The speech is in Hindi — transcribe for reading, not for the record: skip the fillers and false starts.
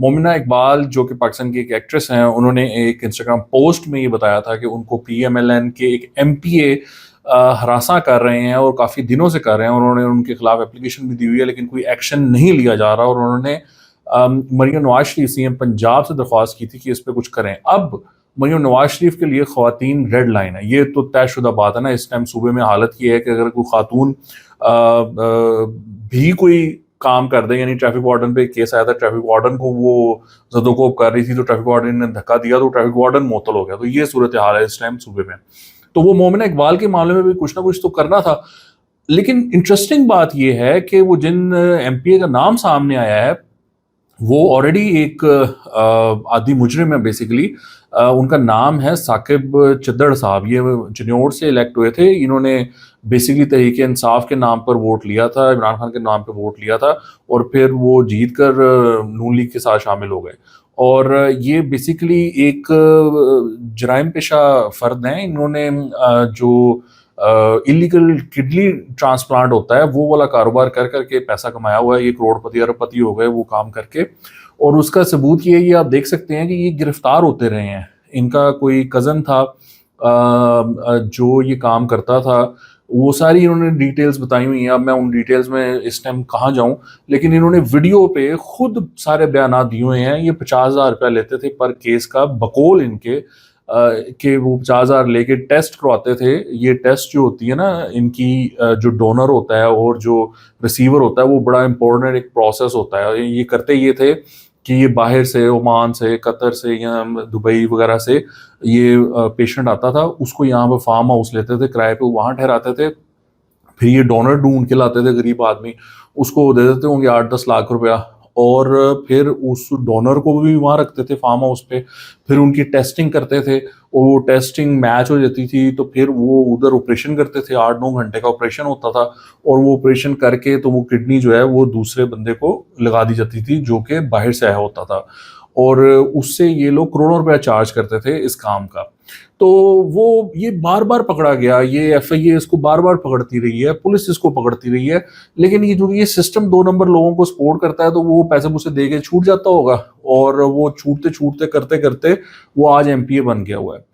मोमिना इकबाल जो कि पाकिस्तान की एक एक्ट्रेस हैं, उन्होंने एक इंस्टाग्राम पोस्ट में ये बताया था कि उनको पीएमएलएन के एक एमपीए हरासा कर रहे हैं और काफ़ी दिनों से कर रहे हैं। उन्होंने उनके खिलाफ एप्लीकेशन भी दी हुई है लेकिन कोई एक्शन नहीं लिया जा रहा, और उन्होंने मरीम नवाज शरीफ सीएम पंजाब से दरख्वास्त की थी कि इस पर कुछ करें। अब मरीम नवाज शरीफ के लिए ख़वातीन रेड लाइन है, ये तो तयशुदा बात है ना। इस टाइम सूबे में हालत ये है कि अगर कोई खातून भी कोई काम कर दे, यानी ट्रैफिक वार्डन पे केस आया था, ट्रैफिक वार्डन को वो जदोकोब कर रही थी तो ट्रैफिक वार्डन ने धक्का दिया तो ट्रैफिक वार्डन मुअत्तल हो गया। तो ये सूरत हाल है इस टाइम सूबे में। तो वो मोमिना इकबाल के मामले में भी कुछ ना कुछ तो करना था। लेकिन इंटरेस्टिंग बात यह है कि वो जिन एमपीए का नाम सामने आया है वो ऑलरेडी एक आदि मुजरिम है बेसिकली। उनका नाम है साकिब चिद्दड़ साहब। ये चिन्योड़ से इलेक्ट हुए थे। इन्होंने बेसिकली तहरीक इंसाफ के नाम पर वोट लिया था, इमरान खान के नाम पर वोट लिया था, और फिर वो जीत कर नून लीग के साथ शामिल हो गए। और ये बेसिकली एक जराइम पेशा फर्द हैं। इन्होंने जो इलीगल किडनी ट्रांसप्लांट होता है वो वाला कारोबार कर करके पैसा कमाया हुआ है। ये करोड़पति अरबपति हो गए वो काम करके। और उसका सबूत ये आप देख सकते हैं कि ये गिरफ्तार होते रहे हैं। इनका कोई कज़न था जो ये काम करता था, वो सारी इन्होंने डिटेल्स बताई हुई हैं। अब मैं उन डिटेल्स में इस टाइम कहाँ जाऊँ, लेकिन इन्होंने वीडियो पे खुद सारे बयान दिए हुए हैं। ये 50,000 रुपया लेते थे पर केस का, बकौल इनके कि वो 50,000 लेके टेस्ट करवाते थे। ये टेस्ट जो होती है ना इनकी, जो डोनर होता है और जो रिसीवर होता है वो बड़ा इंपॉर्टेंट एक प्रोसेस होता है। ये करते ये थे कि ये बाहर से, ओमान से, कतर से या दुबई वगैरह से ये पेशेंट आता था, उसको यहाँ पे फार्म हाउस लेते थे किराए पे, वहाँ ठहराते थे। फिर ये डोनर ढूंढ के लाते थे गरीब आदमी, उसको दे देते होंगे 8-10 लाख रुपया, और फिर उस डोनर को भी वहाँ रखते थे फार्म हाउस पे। फिर उनकी टेस्टिंग करते थे और वो टेस्टिंग मैच हो जाती थी तो फिर वो उधर ऑपरेशन करते थे। 8-9 घंटे का ऑपरेशन होता था, और वो ऑपरेशन करके तो वो किडनी जो है वो दूसरे बंदे को लगा दी जाती थी जो कि बाहर से आया होता था, और उससे ये लोग करोड़ों रुपया चार्ज करते थे इस काम का। तो वो ये बार बार पकड़ा गया, ये एफआईए इसको बार बार पकड़ती रही है, पुलिस इसको पकड़ती रही है। लेकिन ये जो ये सिस्टम 2 नंबर लोगों को सपोर्ट करता है तो वो पैसे पूसे दे के छूट जाता होगा, और वो छूटते छूटते करते करते वो आज एमपीए बन गया हुआ है।